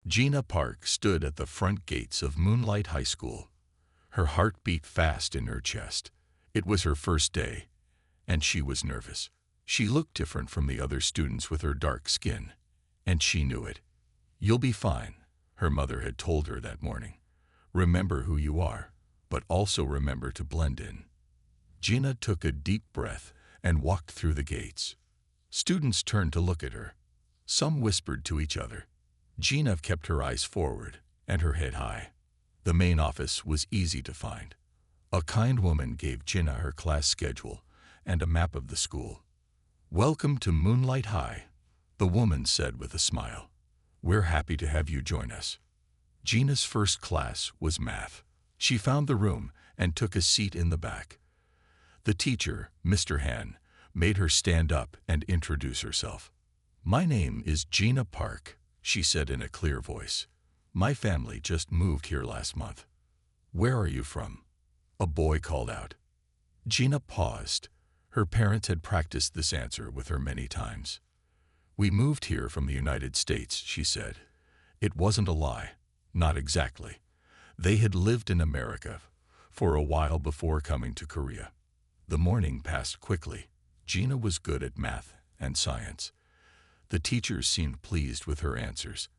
Gina Park stood at the front gates of Moonlight High School. Her heart beat fast in her chest. It was her first day, and she was nervous. She looked different from the other students with her dark skin, and she knew it. "You'll be fine," her mother had told her that morning. "Remember who you are, but also remember to blend in." Gina took a deep breath and walked through the gates. Students turned to look at her. Some whispered to each other. Gina kept her eyes forward and her head high. The main office was easy to find. A kind woman gave Gina her class schedule and a map of the school. "Welcome to Moonlight High," the woman said with a smile. "We're happy to have you join us." Gina's first class was math. She found the room and took a seat in the back. The teacher, Mr. Han, made her stand up and introduce herself. "My name is Gina Park," she said in a clear voice. "My family just moved here last month." "Where are you from?" a boy called out. Gina paused. Her parents had practiced this answer with her many times. "We moved here from the United States," she said. It wasn't a lie. Not exactly. They had lived in America for a while before coming to Korea. The morning passed quickly. Gina was good at math and science. The teachers seemed pleased with her answers.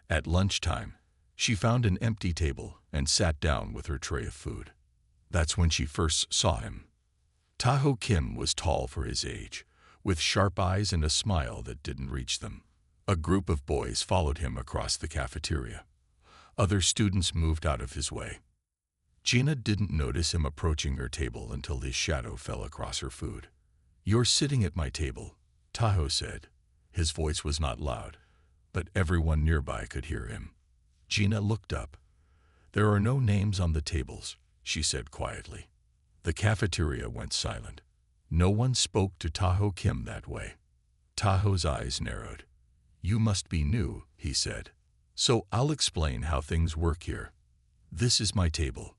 At lunchtime, she found an empty table and sat down with her tray of food. That's when she first saw him. Taho Kim was tall for his age, with sharp eyes and a smile that didn't reach them. A group of boys followed him across the cafeteria. Other students moved out of his way. Gina didn't notice him approaching her table until his shadow fell across her food. "You're sitting at my table," Taho said. His voice was not loud, but everyone nearby could hear him. Gina looked up. "There are no names on the tables," she said quietly. The cafeteria went silent. No one spoke to Taho Kim that way. Taho's eyes narrowed. "You must be new," he said. "So I'll explain how things work here. This is my table.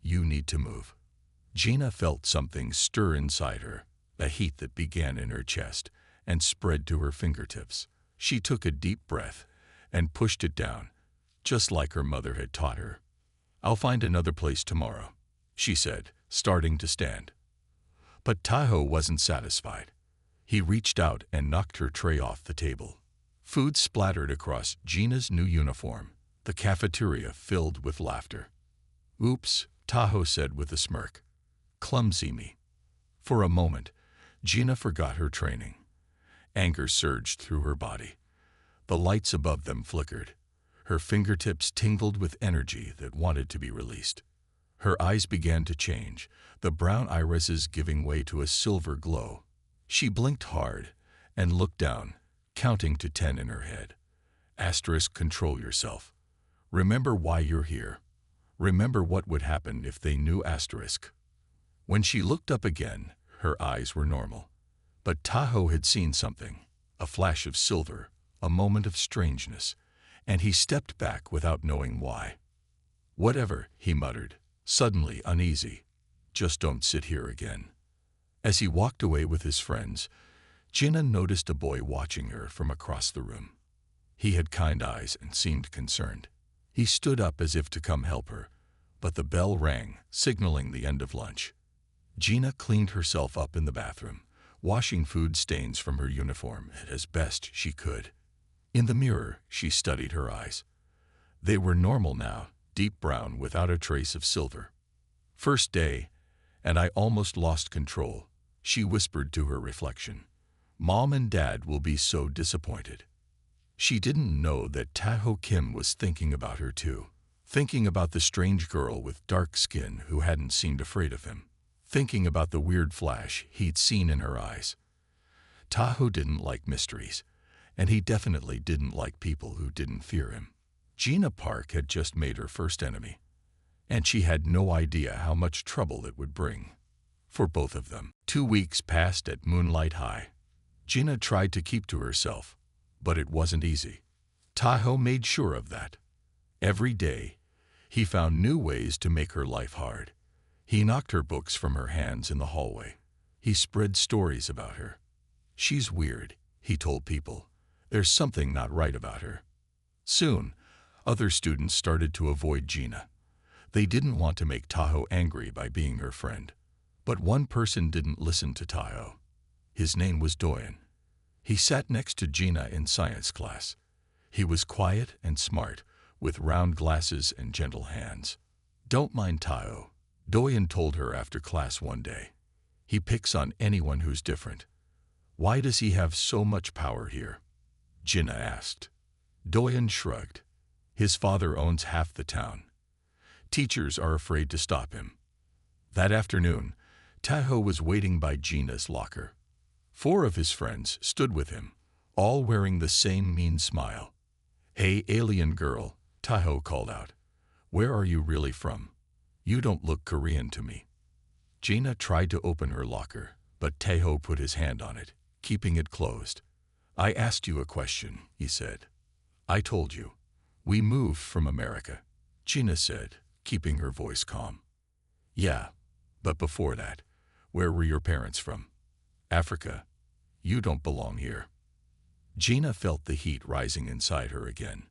You need to move." Gina felt something stir inside her, a heat that began in her chest and spread to her fingertips. She took a deep breath and pushed it down, just like her mother had taught her. "I'll find another place tomorrow," she said, starting to stand. But Taho wasn't satisfied. He reached out and knocked her tray off the table. Food splattered across Gina's new uniform. The cafeteria filled with laughter. "Oops," Taho said with a smirk. "Clumsy me." For a moment, Gina forgot her training. Anger surged through her body. The lights above them flickered. Her fingertips tingled with energy that wanted to be released. Her eyes began to change, the brown irises giving way to a silver glow. She blinked hard and looked down, counting to 10 in her head. Asterisk, control yourself. Remember why you're here. Remember what would happen if they knew asterisk. When she looked up again, her eyes were normal. But Taho had seen something, a flash of silver, a moment of strangeness, and he stepped back without knowing why. "Whatever," he muttered, suddenly uneasy. "Just don't sit here again." As he walked away with his friends, Gina noticed a boy watching her from across the room. He had kind eyes and seemed concerned. He stood up as if to come help her, but the bell rang, signaling the end of lunch. Gina cleaned herself up in the bathroom, washing food stains from her uniform as best she could. In the mirror, she studied her eyes. They were normal now, deep brown without a trace of silver. "First day, and I almost lost control," she whispered to her reflection. "Mom and Dad will be so disappointed." She didn't know that Taho Kim was thinking about her too, thinking about the strange girl with dark skin who hadn't seemed afraid of him, thinking about the weird flash he'd seen in her eyes. Taho didn't like mysteries, and he definitely didn't like people who didn't fear him. Gina Park had just made her first enemy, and she had no idea how much trouble it would bring for both of them. 2 weeks passed at Moonlight High. Gina tried to keep to herself, but it wasn't easy. Taho made sure of that. Every day, he found new ways to make her life hard. He knocked her books from her hands in the hallway. He spread stories about her. "She's weird," he told people. "There's something not right about her." Soon, Other students started to avoid Gina. They didn't want to make Tahoe angry by being her friend. But one person didn't listen to Tahoe. His name was Doyen. He sat next to Gina in science class. He was quiet and smart, with round glasses and gentle hands. "Don't mind Tahoe," Doyen told her after class one day. "He picks on anyone who's different." "Why does he have so much power here?" Gina asked. Doyen shrugged. "His father owns half the town. Teachers are afraid to stop him." That afternoon, Tahoe was waiting by Gina's locker. 4 of his friends stood with him, all wearing the same mean smile. "Hey, alien girl," Tahoe called out. "Where are you really from? You don't look Korean to me." Gina tried to open her locker, but Tahoe put his hand on it, keeping it closed. "I asked you a question," he said. "I told you. We moved from America," Gina said, keeping her voice calm. "Yeah, but before that, where were your parents from?" "Africa. You don't belong here." Gina felt the heat rising inside her again.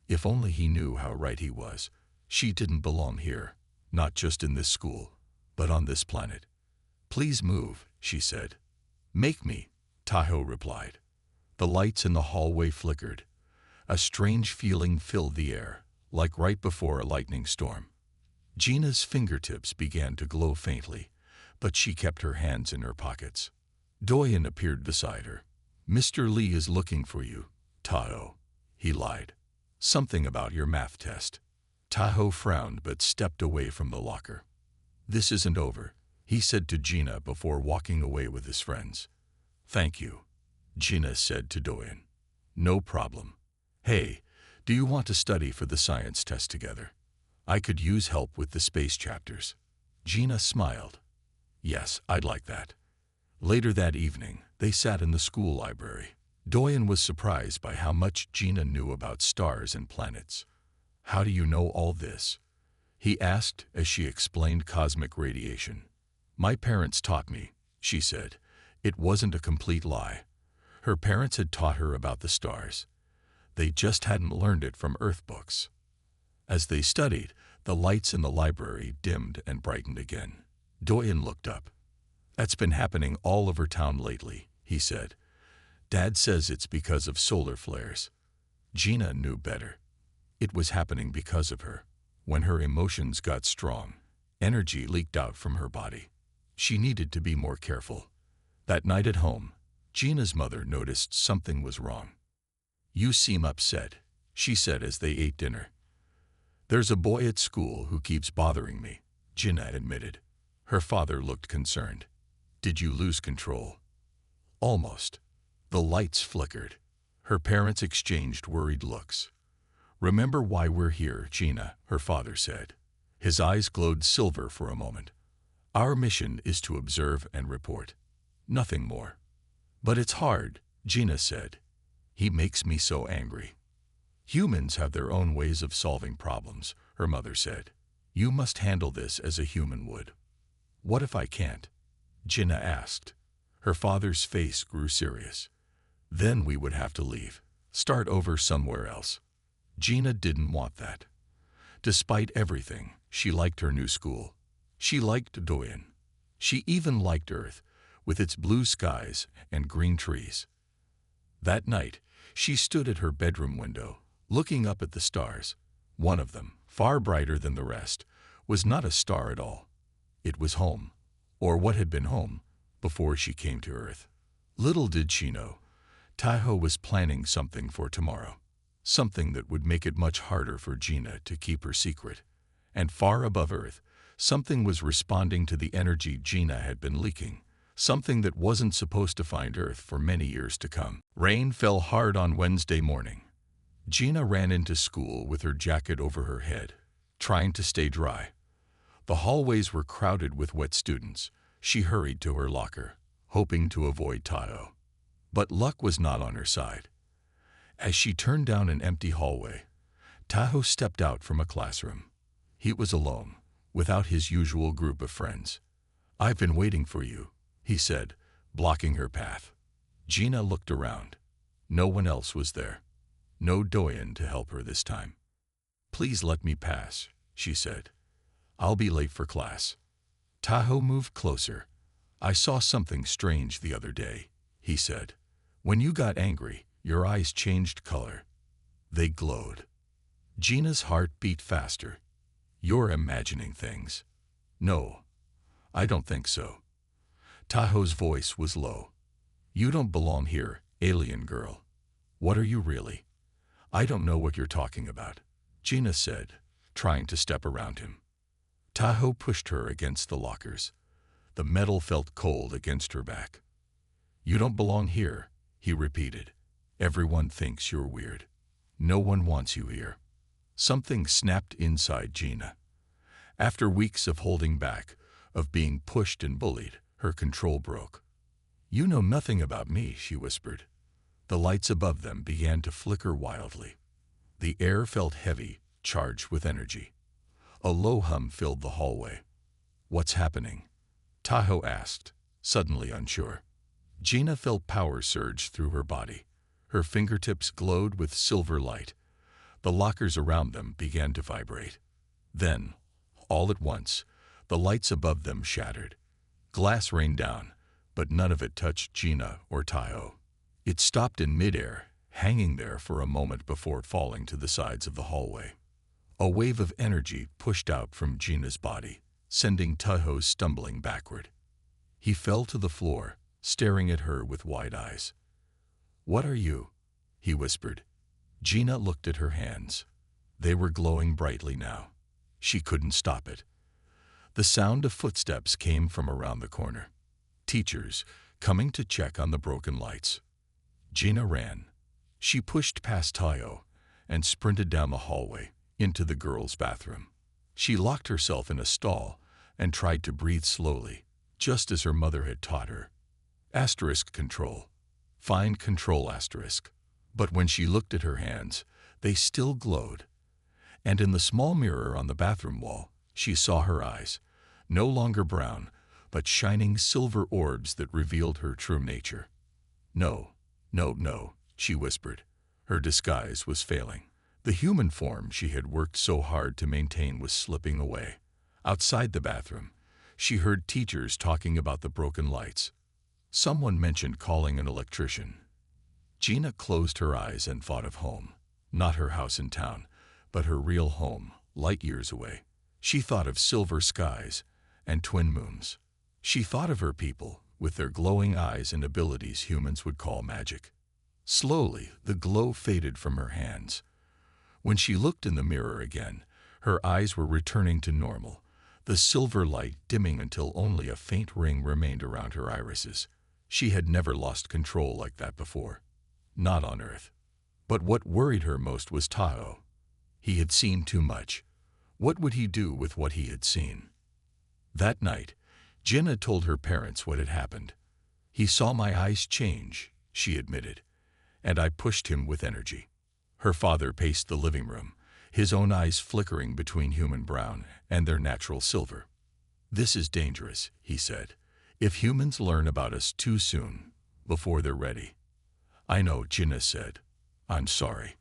If only he knew how right he was. She didn't belong here, not just in this school, but on this planet. "Please move," she said. "Make me," Tahoe replied. The lights in the hallway flickered. A strange feeling filled the air, like right before a lightning storm. Gina's fingertips began to glow faintly, but she kept her hands in her pockets. Doyen appeared beside her. "Mr. Lee is looking for you, Tahoe," he lied. "Something about your math test." Tahoe frowned but stepped away from the locker. "This isn't over," he said to Gina before walking away with his friends. "Thank you," Gina said to Doyen. "No problem. Hey, do you want to study for the science test together? I could use help with the space chapters." Gina smiled. "Yes, I'd like that." Later that evening, they sat in the school library. Doyen was surprised by how much Gina knew about stars and planets. "How do you know all this?" he asked as she explained cosmic radiation. "My parents taught me," she said. It wasn't a complete lie. Her parents had taught her about the stars. They just hadn't learned it from Earth books. As they studied, the lights in the library dimmed and brightened again. Doyen looked up. "That's been happening all over town lately," he said. "Dad says it's because of solar flares." Gina knew better. It was happening because of her. When her emotions got strong, energy leaked out from her body. She needed to be more careful. That night at home, Gina's mother noticed something was wrong. "You seem upset," she said as they ate dinner. "There's a boy at school who keeps bothering me," Gina admitted. Her father looked concerned. "Did you lose control?" "Almost." The lights flickered. Her parents exchanged worried looks. "Remember why we're here, Gina," her father said. His eyes glowed silver for a moment. "Our mission is to observe and report. Nothing more." "But it's hard," Gina said. "He makes me so angry." "Humans have their own ways of solving problems," her mother said. "You must handle this as a human would." "What if I can't?" Gina asked. Her father's face grew serious. "Then we would have to leave, start over somewhere else." Gina didn't want that. Despite everything, she liked her new school. She liked Doyen. She even liked Earth, with its blue skies and green trees. That night, she stood at her bedroom window, looking up at the stars. One of them, far brighter than the rest, was not a star at all. It was home, or what had been home, before she came to Earth. Little did she know, Tahoe was planning something for tomorrow, something that would make it much harder for Gina to keep her secret. And far above Earth, something was responding to the energy Gina had been leaking, something that wasn't supposed to find Earth for many years to come. Rain fell hard on Wednesday morning. Gina ran into school with her jacket over her head, trying to stay dry. The hallways were crowded with wet students. She hurried to her locker, hoping to avoid Tahoe. But luck was not on her side. As she turned down an empty hallway, Tahoe stepped out from a classroom. He was alone, without his usual group of friends. "I've been waiting for you," he said, blocking her path. Gina looked around. No one else was there. No Doyen to help her this time. Please let me pass, she said. I'll be late for class. Tahoe moved closer. I saw something strange the other day, he said. When you got angry, your eyes changed color. They glowed. Gina's heart beat faster. You're imagining things. No, I don't think so. Tahoe's voice was low. You don't belong here, alien girl. What are you really? I don't know what you're talking about, Gina said, trying to step around him. Tahoe pushed her against the lockers. The metal felt cold against her back. You don't belong here, he repeated. Everyone thinks you're weird. No one wants you here. Something snapped inside Gina. After weeks of holding back, of being pushed and bullied, her control broke. You know nothing about me, she whispered. The lights above them began to flicker wildly. The air felt heavy, charged with energy. A low hum filled the hallway. What's happening? Tahoe asked, suddenly unsure. Gina felt power surge through her body. Her fingertips glowed with silver light. The lockers around them began to vibrate. Then, all at once, the lights above them shattered. Glass rained down, but none of it touched Gina or Tahoe. It stopped in midair, hanging there for a moment before falling to the sides of the hallway. A wave of energy pushed out from Gina's body, sending Tahoe stumbling backward. He fell to the floor, staring at her with wide eyes. What are you? He whispered. Gina looked at her hands. They were glowing brightly now. She couldn't stop it. The sound of footsteps came from around the corner. Teachers, coming to check on the broken lights. Gina ran. She pushed past Tahoe and sprinted down the hallway into the girls' bathroom. She locked herself in a stall and tried to breathe slowly, just as her mother had taught her. Asterisk control. Find control asterisk. But when she looked at her hands, they still glowed. And in the small mirror on the bathroom wall, she saw her eyes, no longer brown, but shining silver orbs that revealed her true nature. No, no, no, she whispered. Her disguise was failing. The human form she had worked so hard to maintain was slipping away. Outside the bathroom, she heard teachers talking about the broken lights. Someone mentioned calling an electrician. Gina closed her eyes and thought of home. Not her house in town, but her real home, light years away. She thought of silver skies and twin moons. She thought of her people, with their glowing eyes and abilities humans would call magic. Slowly, the glow faded from her hands. When she looked in the mirror again, her eyes were returning to normal, the silver light dimming until only a faint ring remained around her irises. She had never lost control like that before. Not on Earth. But what worried her most was Tahoe. He had seen too much. What would he do with what he had seen? That night, Gina told her parents what had happened. He saw my eyes change, she admitted, and I pushed him with energy. Her father paced the living room, his own eyes flickering between human brown and their natural silver. This is dangerous, he said, if humans learn about us too soon, before they're ready. I know, Gina said. I'm sorry.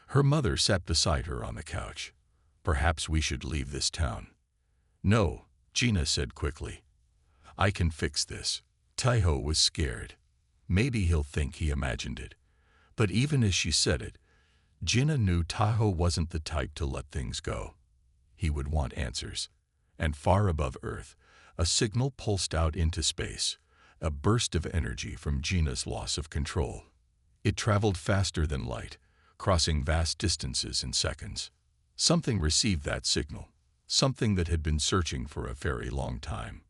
Her mother sat beside her on the couch. Perhaps we should leave this town. No, Gina said quickly. I can fix this. Tahoe was scared. Maybe he'll think he imagined it. But even as she said it, Gina knew Tahoe wasn't the type to let things go. He would want answers. And far above Earth, a signal pulsed out into space, a burst of energy from Gina's loss of control. It traveled faster than light, crossing vast distances in seconds. Something received that signal, something that had been searching for a very long time.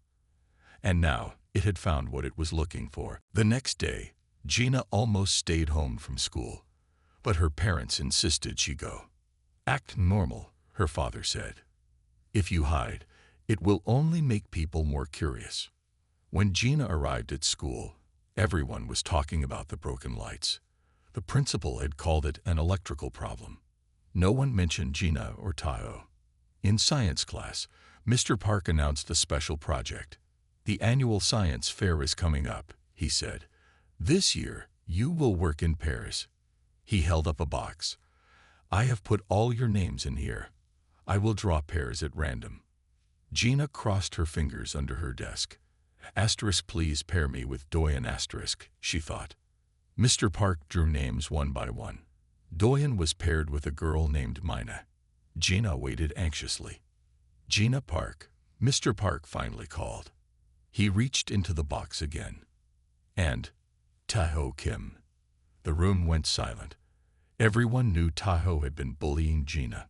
And now it had found what it was looking for. The next day, Gina almost stayed home from school, but her parents insisted she go. Act normal, her father said. If you hide, it will only make people more curious. When Gina arrived at school, everyone was talking about the broken lights. The principal had called it an electrical problem. No one mentioned Gina or Tahoe. In science class, Mr. Park announced a special project. The annual science fair is coming up, he said. This year, you will work in pairs. He held up a box. I have put all your names in here. I will draw pairs at random. Gina crossed her fingers under her desk. Asterisk, please pair me with Doyen asterisk, she thought. Mr. Park drew names one by one. Doyen was paired with a girl named Mina. Gina waited anxiously. Gina Park, Mr. Park finally called. He reached into the box again. And Tahoe Kim. The room went silent. Everyone knew Tahoe had been bullying Gina.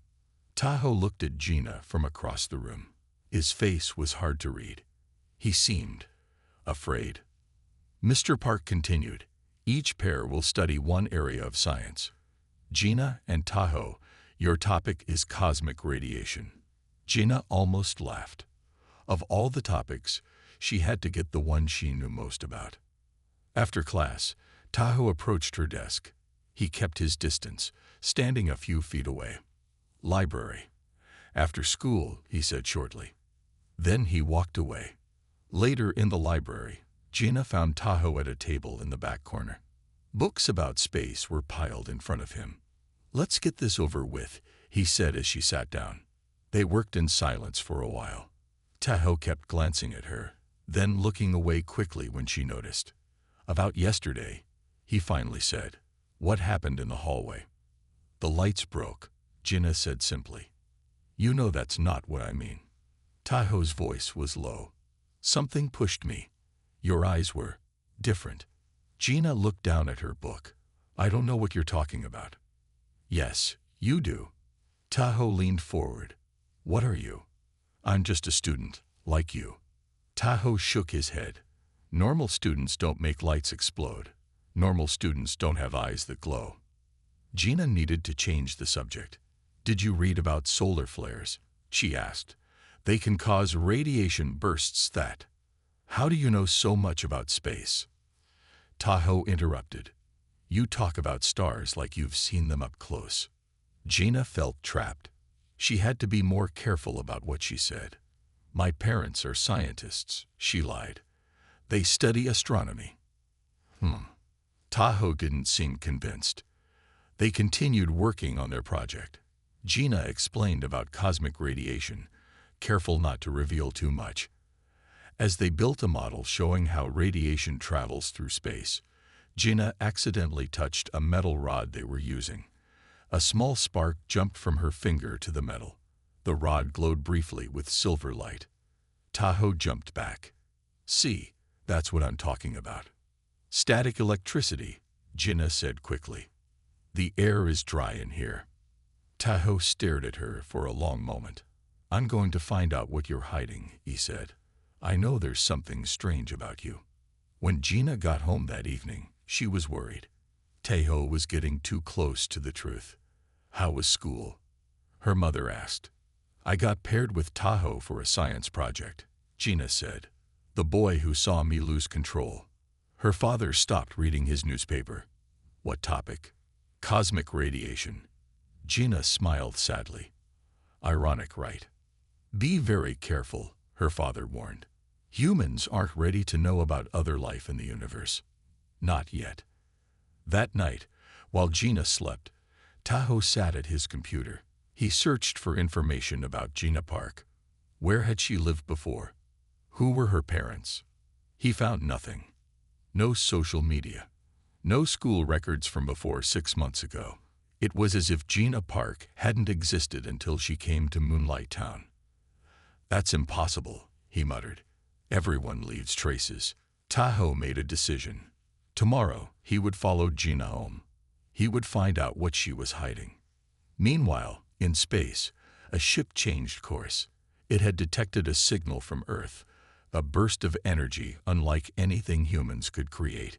Tahoe looked at Gina from across the room. His face was hard to read. He seemed afraid. Mr. Park continued, each pair will study one area of science. Gina and Tahoe, your topic is cosmic radiation. Gina almost laughed. Of all the topics, she had to get the one she knew most about. After class, Tahoe approached her desk. He kept his distance, standing a few feet away. Library. After school, he said shortly. Then he walked away. Later in the library, Gina found Tahoe at a table in the back corner. Books about space were piled in front of him. Let's get this over with, he said as she sat down. They worked in silence for a while. Tahoe kept glancing at her, then looking away quickly when she noticed. About yesterday, he finally said. What happened in the hallway? The lights broke, Gina said simply. You know that's not what I mean. Tahoe's voice was low. Something pushed me. Your eyes were different. Gina looked down at her book. I don't know what you're talking about. Yes, you do. Tahoe leaned forward. What are you? I'm just a student, like you. Tahoe shook his head. Normal students don't make lights explode. Normal students don't have eyes that glow. Gina needed to change the subject. Did you read about solar flares? She asked. They can cause radiation bursts that. How do you know so much about space? Tahoe interrupted. You talk about stars like you've seen them up close. Gina felt trapped. She had to be more careful about what she said. My parents are scientists, she lied. They study astronomy. Tahoe didn't seem convinced. They continued working on their project. Gina explained about cosmic radiation, careful not to reveal too much. As they built a model showing how radiation travels through space, Gina accidentally touched a metal rod they were using. A small spark jumped from her finger to the metal. The rod glowed briefly with silver light. Tahoe jumped back. See, that's what I'm talking about. Static electricity, Gina said quickly. The air is dry in here. Tahoe stared at her for a long moment. I'm going to find out what you're hiding, he said. I know there's something strange about you. When Gina got home that evening, she was worried. Tahoe was getting too close to the truth. How was school? Her mother asked. I got paired with Tahoe for a science project, Gina said. The boy who saw me lose control. Her father stopped reading his newspaper. What topic? Cosmic radiation. Gina smiled sadly. Ironic, right? Be very careful, her father warned. Humans aren't ready to know about other life in the universe. Not yet. That night, while Gina slept, Tahoe sat at his computer. He searched for information about Gina Park. Where had she lived before? Who were her parents? He found nothing. No social media. No school records from before 6 months ago. It was as if Gina Park hadn't existed until she came to Moonlight Town. That's impossible, he muttered. Everyone leaves traces. Tahoe made a decision. Tomorrow, he would follow Gina home. He would find out what she was hiding. Meanwhile, in space, a ship changed course. It had detected a signal from Earth, a burst of energy unlike anything humans could create.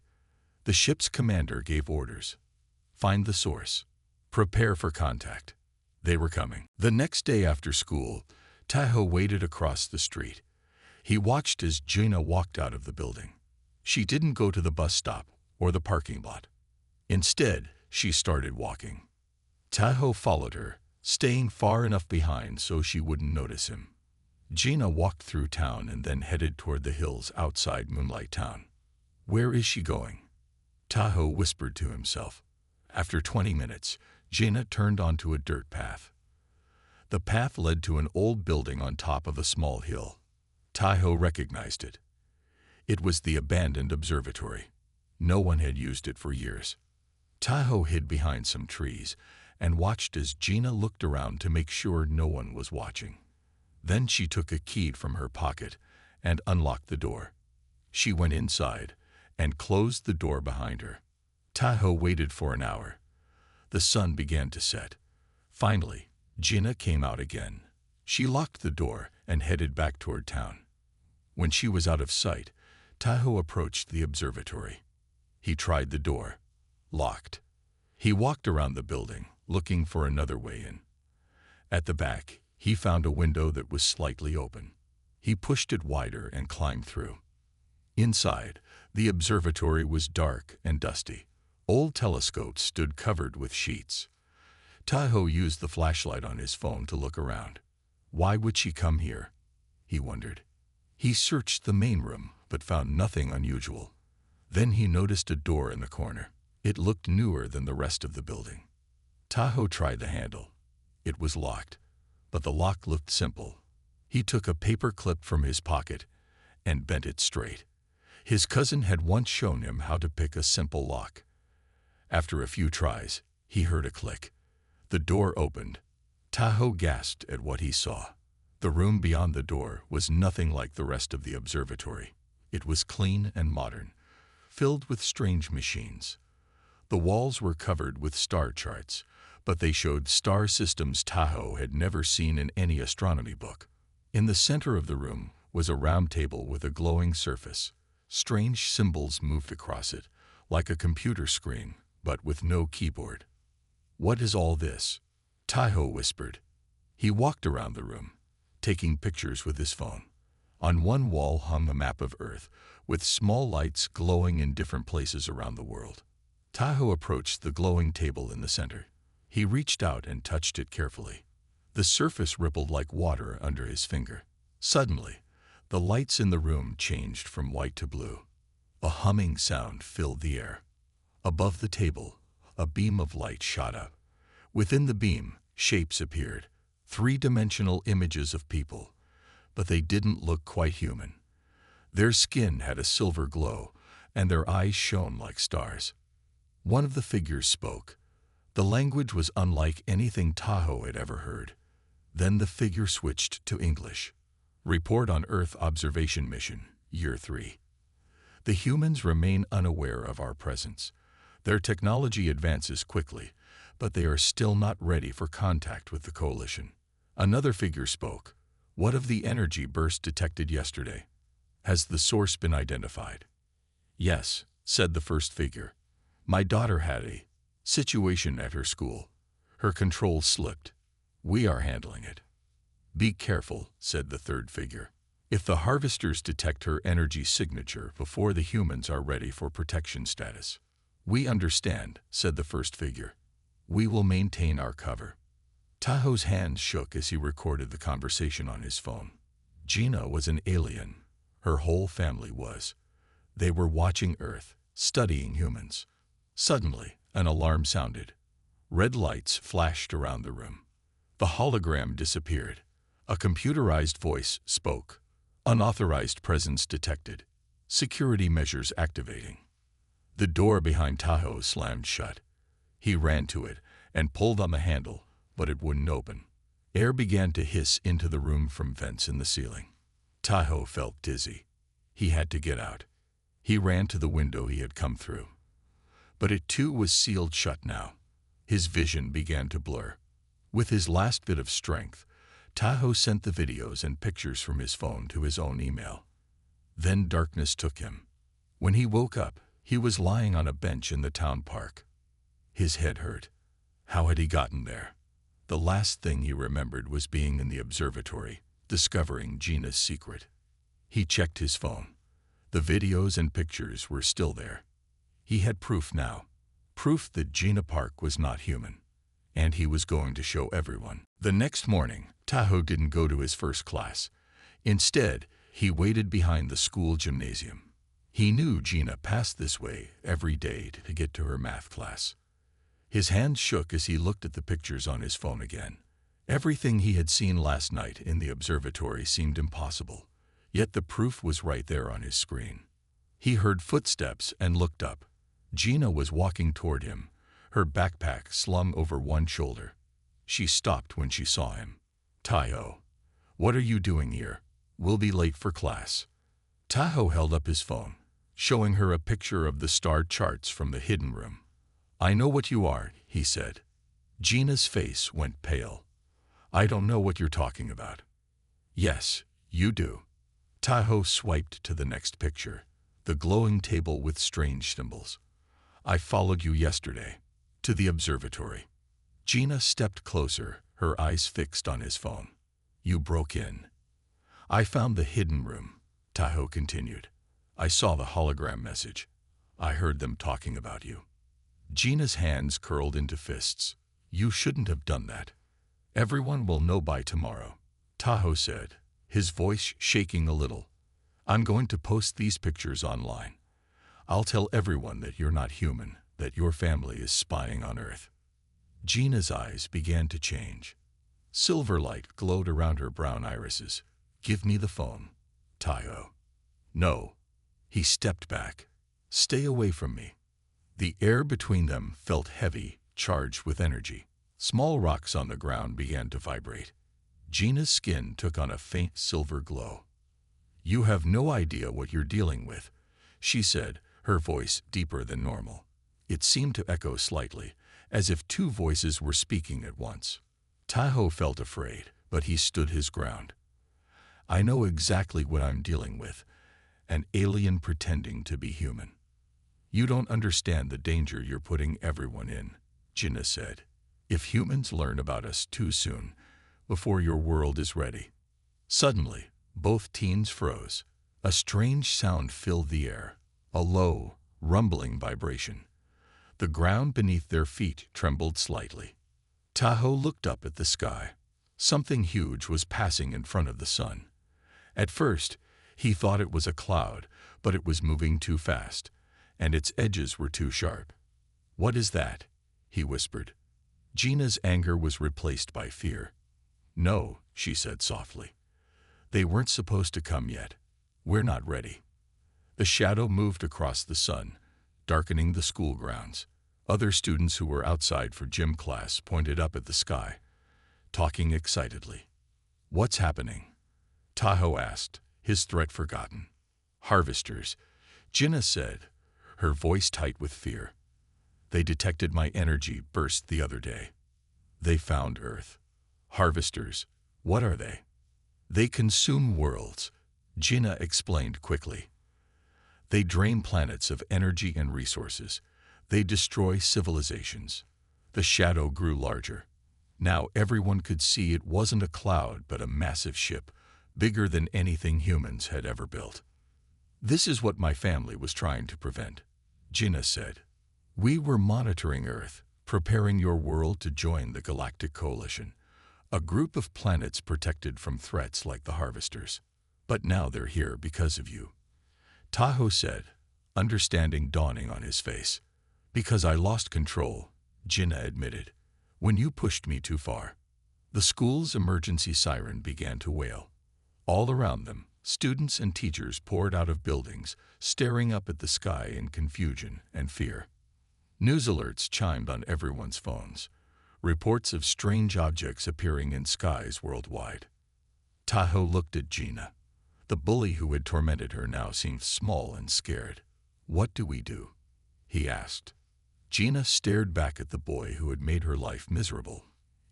The ship's commander gave orders. Find the source. Prepare for contact. They were coming. The next day after school, Tahoe waited across the street. He watched as Gina walked out of the building. She didn't go to the bus stop or the parking lot. Instead, she started walking. Tahoe followed her, staying far enough behind so she wouldn't notice him. Gina walked through town and then headed toward the hills outside Moonlight Town. Where is she going? Tahoe whispered to himself. After 20 minutes, Gina turned onto a dirt path. The path led to an old building on top of a small hill. Taiho recognized it. It was the abandoned observatory. No one had used it for years. Taiho hid behind some trees and watched as Gina looked around to make sure no one was watching. Then she took a key from her pocket and unlocked the door. She went inside and closed the door behind her. Taiho waited for an hour. The sun began to set. Finally, Gina came out again. She locked the door and headed back toward town. When she was out of sight, Taiho approached the observatory. He tried the door. Locked. He walked around the building, looking for another way in. At the back, he found a window that was slightly open. He pushed it wider and climbed through. Inside, the observatory was dark and dusty. Old telescopes stood covered with sheets. Taiho used the flashlight on his phone to look around. Why would she come here? He wondered. He searched the main room, but found nothing unusual. Then he noticed a door in the corner. It looked newer than the rest of the building. Taiho tried the handle. It was locked, but the lock looked simple. He took a paper clip from his pocket and bent it straight. His cousin had once shown him how to pick a simple lock. After a few tries, he heard a click. The door opened. Taiho gasped at what he saw. The room beyond the door was nothing like the rest of the observatory. It was clean and modern, filled with strange machines. The walls were covered with star charts, but they showed star systems Taiho had never seen in any astronomy book. In the center of the room was a round table with a glowing surface. Strange symbols moved across it, like a computer screen, but with no keyboard. "What is all this?" Taiho whispered. He walked around the room, taking pictures with his phone. On one wall hung a map of Earth, with small lights glowing in different places around the world. Taiho approached the glowing table in the center. He reached out and touched it carefully. The surface rippled like water under his finger. Suddenly, the lights in the room changed from white to blue. A humming sound filled the air. Above the table, a beam of light shot up. Within the beam, shapes appeared, three-dimensional images of people, but they didn't look quite human. Their skin had a silver glow, and their eyes shone like stars. One of the figures spoke. The language was unlike anything Taiho had ever heard. Then the figure switched to English. "Report on Earth Observation Mission, Year 3. The humans remain unaware of our presence. Their technology advances quickly, but they are still not ready for contact with the coalition." Another figure spoke. "What of the energy burst detected yesterday? Has the source been identified?" "Yes," said the first figure. "My daughter had a situation at her school. Her control slipped. We are handling it." "Be careful," said the third figure. "If the harvesters detect her energy signature before the humans are ready for protection status." "We understand," said the first figure. "We will maintain our cover." Taiho's hands shook as he recorded the conversation on his phone. Gina was an alien. Her whole family was. They were watching Earth, studying humans. Suddenly, an alarm sounded. Red lights flashed around the room. The hologram disappeared. A computerized voice spoke. "Unauthorized presence detected. Security measures activating." The door behind Taiho slammed shut. He ran to it and pulled on the handle, but it wouldn't open. Air began to hiss into the room from vents in the ceiling. Taiho felt dizzy. He had to get out. He ran to the window he had come through. But it too was sealed shut now. His vision began to blur. With his last bit of strength, Taiho sent the videos and pictures from his phone to his own email. Then darkness took him. When he woke up, he was lying on a bench in the town park. His head hurt. How had he gotten there? The last thing he remembered was being in the observatory, discovering Gina's secret. He checked his phone. The videos and pictures were still there. He had proof now. Proof that Gina Park was not human. And he was going to show everyone. The next morning, Taiho didn't go to his first class. Instead, he waited behind the school gymnasium. He knew Gina passed this way every day to get to her math class. His hands shook as he looked at the pictures on his phone again. Everything he had seen last night in the observatory seemed impossible, yet the proof was right there on his screen. He heard footsteps and looked up. Gina was walking toward him, her backpack slung over one shoulder. She stopped when she saw him. "Tahoe, what are you doing here? We'll be late for class." Tahoe held up his phone, showing her a picture of the star charts from the hidden room. "I know what you are," he said. Gina's face went pale. "I don't know what you're talking about." "Yes, you do." Tahoe swiped to the next picture, the glowing table with strange symbols. "I followed you yesterday, to the observatory." Gina stepped closer, her eyes fixed on his phone. "You broke in." "I found the hidden room," Tahoe continued. "I saw the hologram message. I heard them talking about you." Gina's hands curled into fists. "You shouldn't have done that." "Everyone will know by tomorrow," Tahoe said, his voice shaking a little. "I'm going to post these pictures online. I'll tell everyone that you're not human, that your family is spying on Earth." Gina's eyes began to change. Silver light glowed around her brown irises. "Give me the phone, Tahoe." "No." He stepped back. "Stay away from me." The air between them felt heavy, charged with energy. Small rocks on the ground began to vibrate. Gina's skin took on a faint silver glow. "You have no idea what you're dealing with," she said, her voice deeper than normal. It seemed to echo slightly, as if two voices were speaking at once. Tahoe felt afraid, but he stood his ground. "I know exactly what I'm dealing with, an alien pretending to be human." "You don't understand the danger you're putting everyone in," Gina said. "If humans learn about us too soon, before your world is ready." Suddenly, both teens froze. A strange sound filled the air, a low, rumbling vibration. The ground beneath their feet trembled slightly. Tahoe looked up at the sky. Something huge was passing in front of the sun. At first, he thought it was a cloud, but it was moving too fast, and its edges were too sharp. "What is that?" he whispered. Gina's anger was replaced by fear. "No," she said softly. "They weren't supposed to come yet. We're not ready." The shadow moved across the sun, darkening the school grounds. Other students who were outside for gym class pointed up at the sky, talking excitedly. "What's happening?" Tahoe asked, his threat forgotten. "Harvesters," Gina said, her voice tight with fear. "They detected my energy burst the other day. They found Earth." "Harvesters, what are they?" "They consume worlds," Gina explained quickly. "They drain planets of energy and resources. They destroy civilizations." The shadow grew larger. Now everyone could see it wasn't a cloud but a massive ship, bigger than anything humans had ever built. "This is what my family was trying to prevent," Gina said. "We were monitoring Earth, preparing your world to join the Galactic Coalition, a group of planets protected from threats like the Harvesters. But now they're here because of you," Tahoe said, understanding dawning on his face. "Because I lost control," Gina admitted, "when you pushed me too far." The school's emergency siren began to wail. All around them, students and teachers poured out of buildings, staring up at the sky in confusion and fear. News alerts chimed on everyone's phones, reports of strange objects appearing in skies worldwide. Tahoe looked at Gina. The bully who had tormented her now seemed small and scared. "What do we do?" he asked. Gina stared back at the boy who had made her life miserable.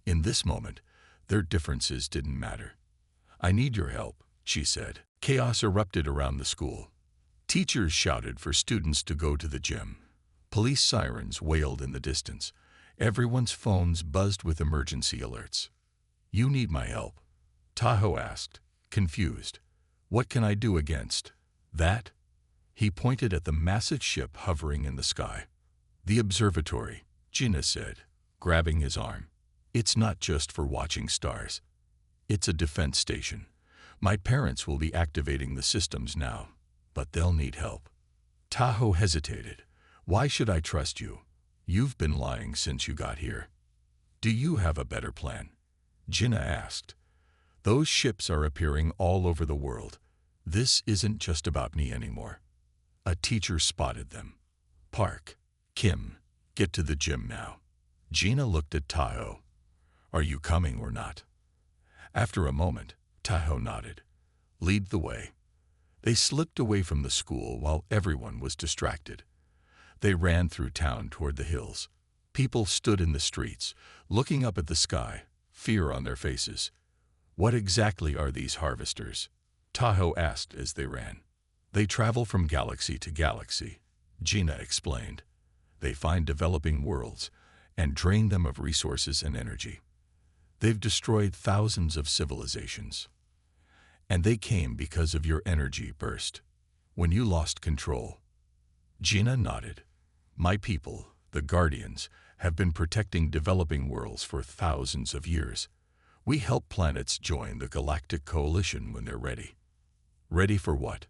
In this moment, their differences didn't matter. "I need your help," she said. Chaos erupted around the school. Teachers shouted for students to go to the gym. Police sirens wailed in the distance. Everyone's phones buzzed with emergency alerts. "You need my help?" Tahoe asked, confused. "What can I do against that?" He pointed at the massive ship hovering in the sky. "The observatory," Gina said, grabbing his arm. "It's not just for watching stars. It's a defense station. My parents will be activating the systems now, but they'll need help." Tahoe hesitated. "Why should I trust you? You've been lying since you got here. Do you have a better plan? Jinnah asked. Those ships are appearing all over the world. This isn't just about me anymore. A teacher spotted them. Park, Kim, get to the gym now. Jinnah looked at Tahoe. Are you coming or not? After a moment, Tahoe nodded. Lead the way. They slipped away from the school while everyone was distracted. They ran through town toward the hills. People stood in the streets, looking up at the sky, fear on their faces. What exactly are these harvesters? Tahoe asked as they ran. They travel from galaxy to galaxy, Jinnah explained. They find developing worlds and drain them of resources and energy. They've destroyed thousands of civilizations. And they came because of your energy burst, when you lost control. Jinnah nodded. My people, the Guardians, have been protecting developing worlds for thousands of years. We help planets join the Galactic Coalition when they're ready. Ready for what?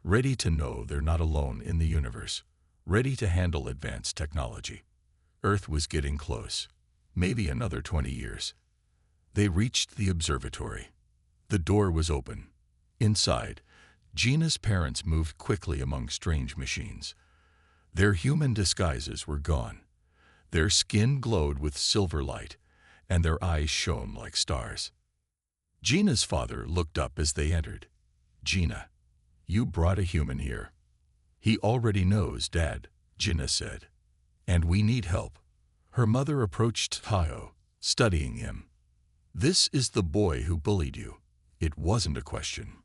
Ready to know they're not alone in the universe. Ready to handle advanced technology. Earth was getting close. Maybe another 20 years. They reached the observatory. The door was open. Inside, Jinnah's parents moved quickly among strange machines. Their human disguises were gone. Their skin glowed with silver light, and their eyes shone like stars. Jinnah's father looked up as they entered. Jinnah, you brought a human here. He already knows, Dad, Jinnah said. And we need help. Her mother approached Tahoe, studying him. This is the boy who bullied you. It wasn't a question.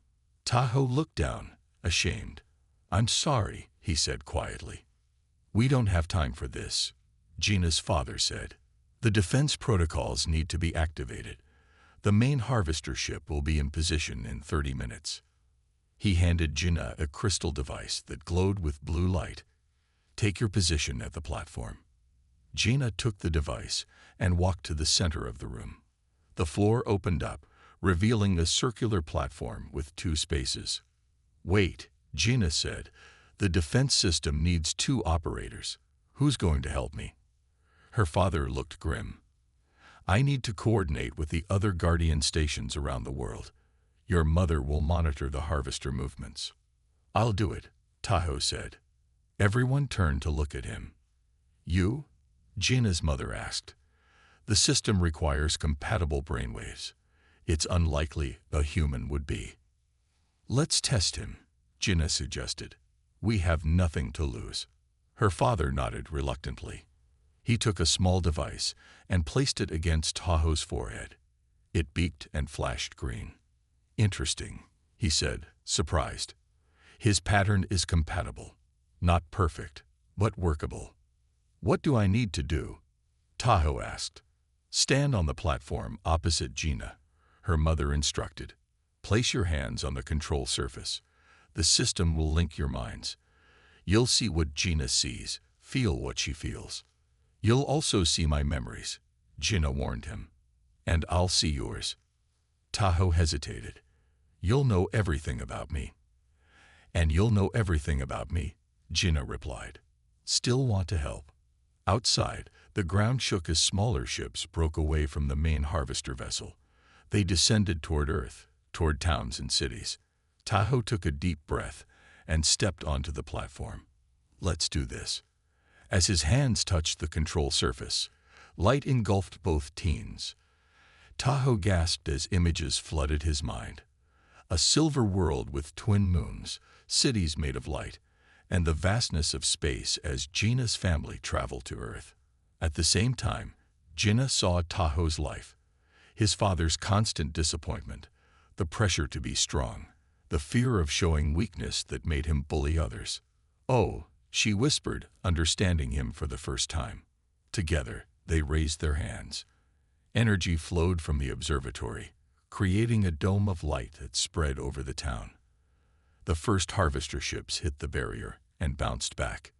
Tahoe looked down, ashamed. I'm sorry, he said quietly. We don't have time for this, Jinnah's father said. The defense protocols need to be activated. The main harvester ship will be in position in 30 minutes. He handed Jinnah a crystal device that glowed with blue light. Take your position at the platform. Jinnah took the device and walked to the center of the room. The floor opened up, revealing a circular platform with 2 spaces. Wait, Jinnah said. The defense system needs 2 operators. Who's going to help me? Her father looked grim. I need to coordinate with the other Guardian stations around the world. Your mother will monitor the harvester movements. I'll do it, Tahoe said. Everyone turned to look at him. You? Jinnah's mother asked. The system requires compatible brainwaves. It's unlikely a human would be. Let's test him, Jinnah suggested. We have nothing to lose. Her father nodded reluctantly. He took a small device and placed it against Tahoe's forehead. It beeped and flashed green. Interesting, he said, surprised. His pattern is compatible. Not perfect, but workable. What do I need to do? Tahoe asked. Stand on the platform opposite Jinnah, her mother instructed. Place your hands on the control surface. The system will link your minds. You'll see what Jinnah sees, feel what she feels. You'll also see my memories, Jinnah warned him. And I'll see yours. Tahoe hesitated. You'll know everything about me. And you'll know everything about me, Jinnah replied. Still want to help. Outside, the ground shook as smaller ships broke away from the main harvester vessel. They descended toward Earth, toward towns and cities. Tahoe took a deep breath and stepped onto the platform. Let's do this. As his hands touched the control surface, light engulfed both teens. Tahoe gasped as images flooded his mind. A silver world with twin moons, cities made of light, and the vastness of space as Jinnah's family traveled to Earth. At the same time, Jinnah saw Tahoe's life, his father's constant disappointment, the pressure to be strong, the fear of showing weakness that made him bully others. Oh, she whispered, understanding him for the first time. Together, they raised their hands. Energy flowed from the observatory, creating a dome of light that spread over the town. The first harvester ships hit the barrier and bounced back.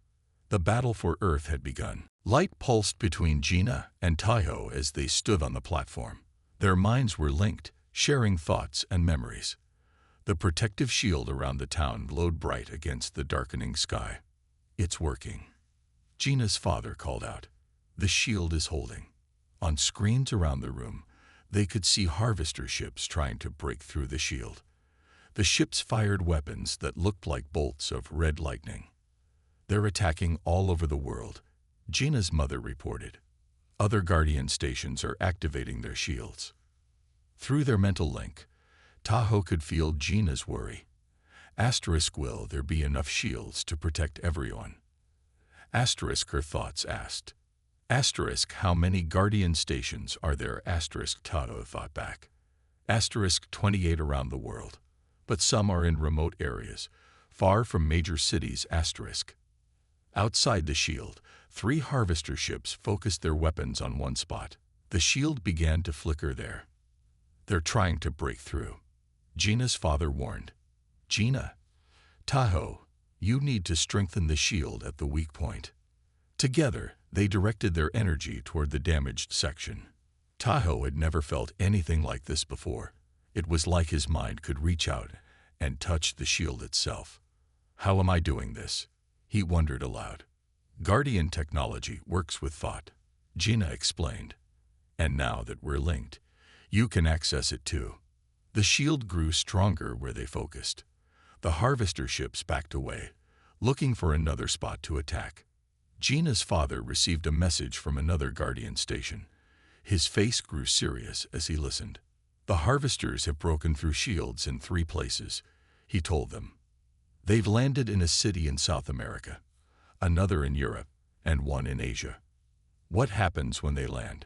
The battle for Earth had begun. Light pulsed between Jinnah and Tahoe as they stood on the platform. Their minds were linked, sharing thoughts and memories. The protective shield around the town glowed bright against the darkening sky. It's working. Gina's father called out. The shield is holding. On screens around the room, they could see harvester ships trying to break through the shield. The ships fired weapons that looked like bolts of red lightning. They're attacking all over the world, Gina's mother reported. Other Guardian stations are activating their shields. Through their mental link, Tahoe could feel Gina's worry. Asterisk, will there be enough shields to protect everyone? Asterisk, her thoughts asked. Asterisk, how many Guardian stations are there? Asterisk, Tahoe thought back. Asterisk, 28 around the world, but some are in remote areas, far from major cities. Asterisk. Outside the shield, 3 harvester ships focused their weapons on one spot. The shield began to flicker there. They're trying to break through, Gina's father warned. Gina, Tahoe, you need to strengthen the shield at the weak point. Together, they directed their energy toward the damaged section. Tahoe had never felt anything like this before. It was like his mind could reach out and touch the shield itself. How am I doing this? He wondered aloud. Guardian technology works with thought, Gina explained. And now that we're linked, you can access it too. The shield grew stronger where they focused. The harvester ships backed away, looking for another spot to attack. Gina's father received a message from another Guardian station. His face grew serious as he listened. The harvesters have broken through shields in 3 places, he told them. They've landed in a city in South America, another in Europe, and one in Asia. What happens when they land?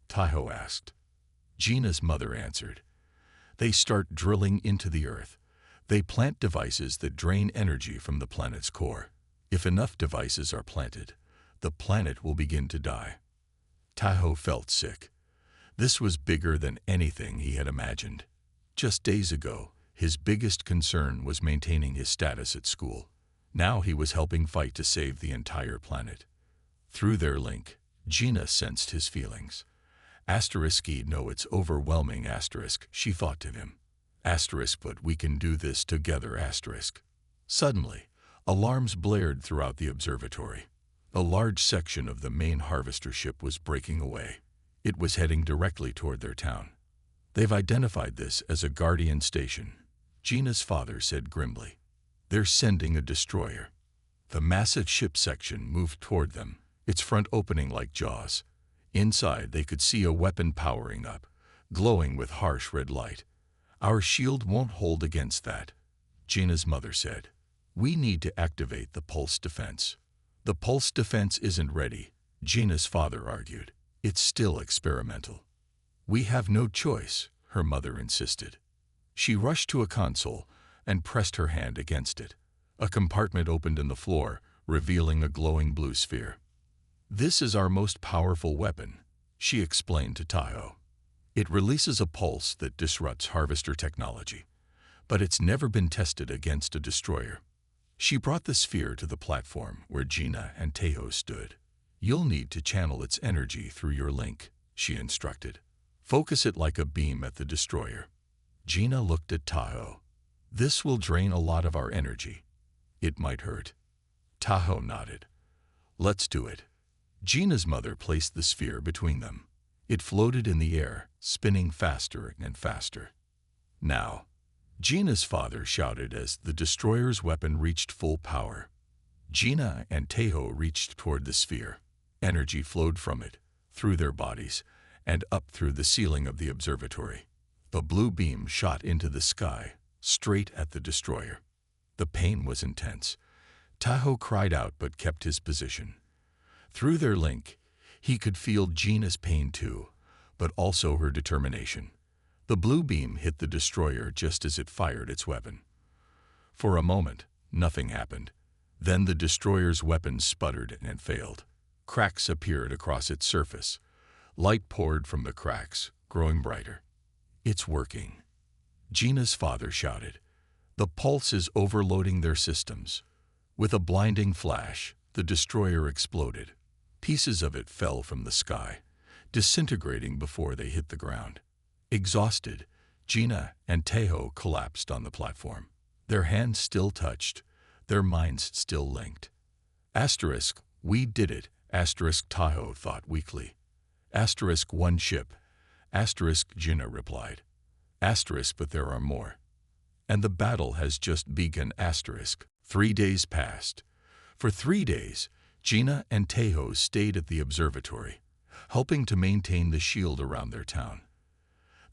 Tahoe asked. Gina's mother answered. They start drilling into the earth. They plant devices that drain energy from the planet's core. If enough devices are planted, the planet will begin to die. Tahoe felt sick. This was bigger than anything he had imagined. Just days ago, his biggest concern was maintaining his status at school. Now he was helping fight to save the entire planet. Through their link, Gina sensed his feelings. Asterisk, no, it's overwhelming. Asterisk, she thought to him. Asterisk, but we can do this together. Asterisk. Suddenly, alarms blared throughout the observatory. A large section of the main harvester ship was breaking away. It was heading directly toward their town. They've identified this as a Guardian station, Gina's father said grimly. They're sending a destroyer. The massive ship section moved toward them, its front opening like jaws. Inside, they could see a weapon powering up, glowing with harsh red light. Our shield won't hold against that, Gina's mother said. We need to activate the pulse defense. The pulse defense isn't ready, Gina's father argued. It's still experimental. We have no choice, her mother insisted. She rushed to a console and pressed her hand against it. A compartment opened in the floor, revealing a glowing blue sphere. This is our most powerful weapon, she explained to Tahoe. It releases a pulse that disrupts harvester technology, but it's never been tested against a destroyer. She brought the sphere to the platform where Gina and Tahoe stood. You'll need to channel its energy through your link, she instructed. Focus it like a beam at the destroyer. Gina looked at Tahoe. This will drain a lot of our energy. It might hurt. Tahoe nodded. Let's do it. Gina's mother placed the sphere between them. It floated in the air, spinning faster and faster. Now, Gina's father shouted as the destroyer's weapon reached full power. Gina and Tahoe reached toward the sphere. Energy flowed from it, through their bodies, and up through the ceiling of the observatory. The blue beam shot into the sky, straight at the destroyer. The pain was intense. Tahoe cried out but kept his position. Through their link, he could feel Gina's pain too, but also her determination. The blue beam hit the destroyer just as it fired its weapon. For a moment, nothing happened. Then the destroyer's weapon sputtered and failed. Cracks appeared across its surface. Light poured from the cracks, growing brighter. It's working, Gina's father shouted. The pulse is overloading their systems. With a blinding flash, the destroyer exploded. Pieces of it fell from the sky, disintegrating before they hit the ground. Exhausted, Gina and Tahoe collapsed on the platform. Their hands still touched, their minds still linked. Asterisk, We did it, asterisk Tahoe thought weakly. Asterisk one ship. Asterisk Gina replied. Asterisk but there are more. And the battle has just begun, asterisk. 3 days passed. For 3 days, Gina and Tahoe stayed at the observatory, helping to maintain the shield around their town.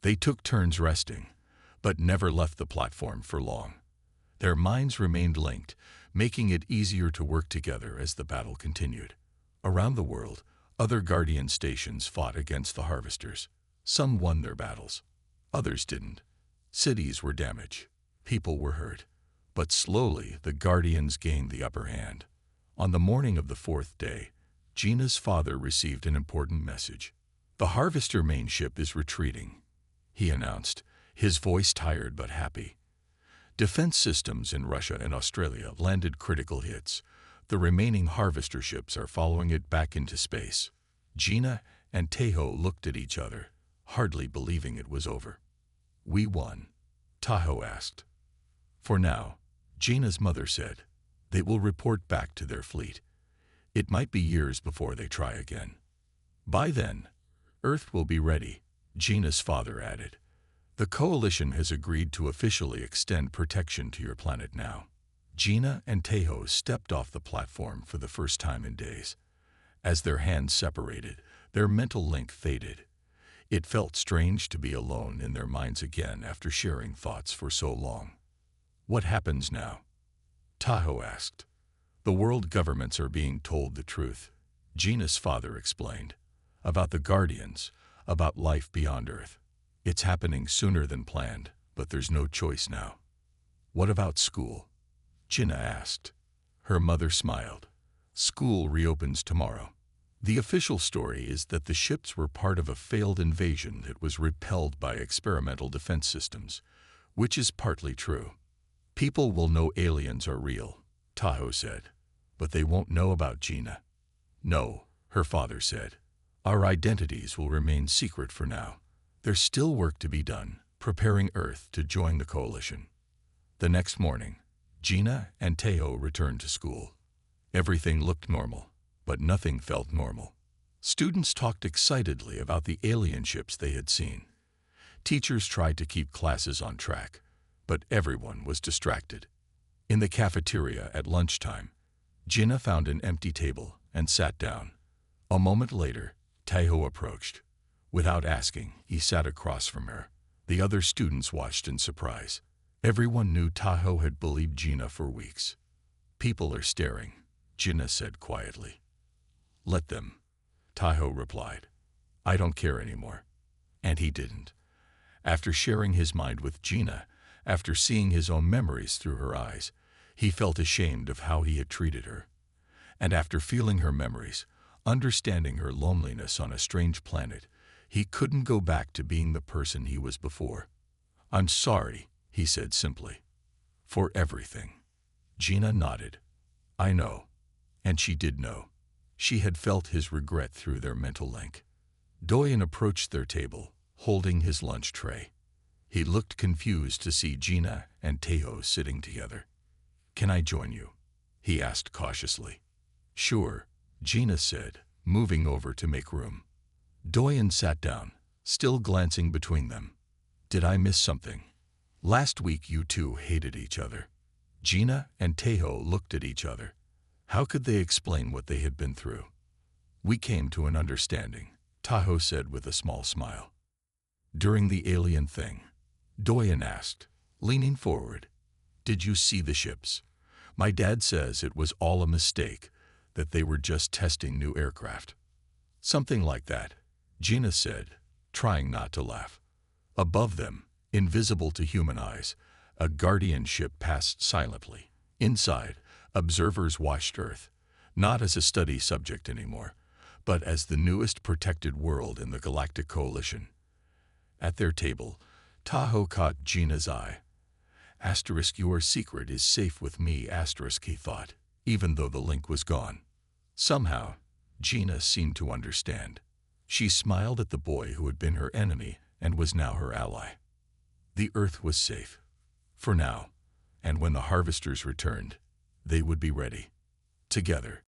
They took turns resting, but never left the platform for long. Their minds remained linked, making it easier to work together as the battle continued. Around the world, other Guardian stations fought against the Harvesters. Some won their battles. Others didn't. Cities were damaged. People were hurt. But slowly, the Guardians gained the upper hand. On the morning of the 4th day, Gina's father received an important message. The Harvester main ship is retreating, he announced, his voice tired but happy. Defense systems in Russia and Australia landed critical hits. The remaining Harvester ships are following it back into space. Gina and Tahoe looked at each other, hardly believing it was over. We won, Tahoe asked. For now, Gina's mother said, they will report back to their fleet. It might be years before they try again. By then, Earth will be ready, Gina's father added. The coalition has agreed to officially extend protection to your planet now. Gina and Tahoe stepped off the platform for the first time in days. As their hands separated, their mental link faded. It felt strange to be alone in their minds again after sharing thoughts for so long. What happens now? Tahoe asked. The world governments are being told the truth, Gina's father explained. About the Guardians, about life beyond Earth. It's happening sooner than planned, but there's no choice now. What about school? Gina asked. Her mother smiled. School reopens tomorrow. The official story is that the ships were part of a failed invasion that was repelled by experimental defense systems, which is partly true. People will know aliens are real, Tahoe said, but they won't know about Gina. No, her father said. Our identities will remain secret for now. There's still work to be done, preparing Earth to join the coalition. The next morning, Gina and Tahoe returned to school. Everything looked normal, but nothing felt normal. Students talked excitedly about the alien ships they had seen. Teachers tried to keep classes on track, but everyone was distracted. In the cafeteria at lunchtime, Gina found an empty table and sat down. A moment later, Tahoe approached. Without asking, he sat across from her. The other students watched in surprise. Everyone knew Tahoe had believed Gina for weeks. People are staring, Gina said quietly. Let them, Tahoe replied. I don't care anymore. And he didn't. After sharing his mind with Gina, after seeing his own memories through her eyes, he felt ashamed of how he had treated her. And after feeling her memories, understanding her loneliness on a strange planet, he couldn't go back to being the person he was before. I'm sorry, he said simply. For everything. Gina nodded. I know. And she did know. She had felt his regret through their mental link. Doyen approached their table, holding his lunch tray. He looked confused to see Gina and Tahoe sitting together. Can I join you? He asked cautiously. Sure, Gina said, moving over to make room. Doyen sat down, still glancing between them. Did I miss something? Last week you two hated each other. Gina and Tahoe looked at each other. How could they explain what they had been through? We came to an understanding, Tahoe said with a small smile. During the alien thing, Doyen asked, leaning forward. Did you see the ships? My dad says it was all a mistake, that they were just testing new aircraft. Something like that, Gina said, trying not to laugh. Above them, invisible to human eyes, a Guardian ship passed silently. Inside, observers watched Earth, not as a study subject anymore, but as the newest protected world in the Galactic Coalition. At their table, Tahoe caught Gina's eye. Asterisk, your secret is safe with me, asterisk, he thought, even though the link was gone. Somehow, Gina seemed to understand. She smiled at the boy who had been her enemy and was now her ally. The Earth was safe. For now, and when the Harvesters returned, they would be ready. Together,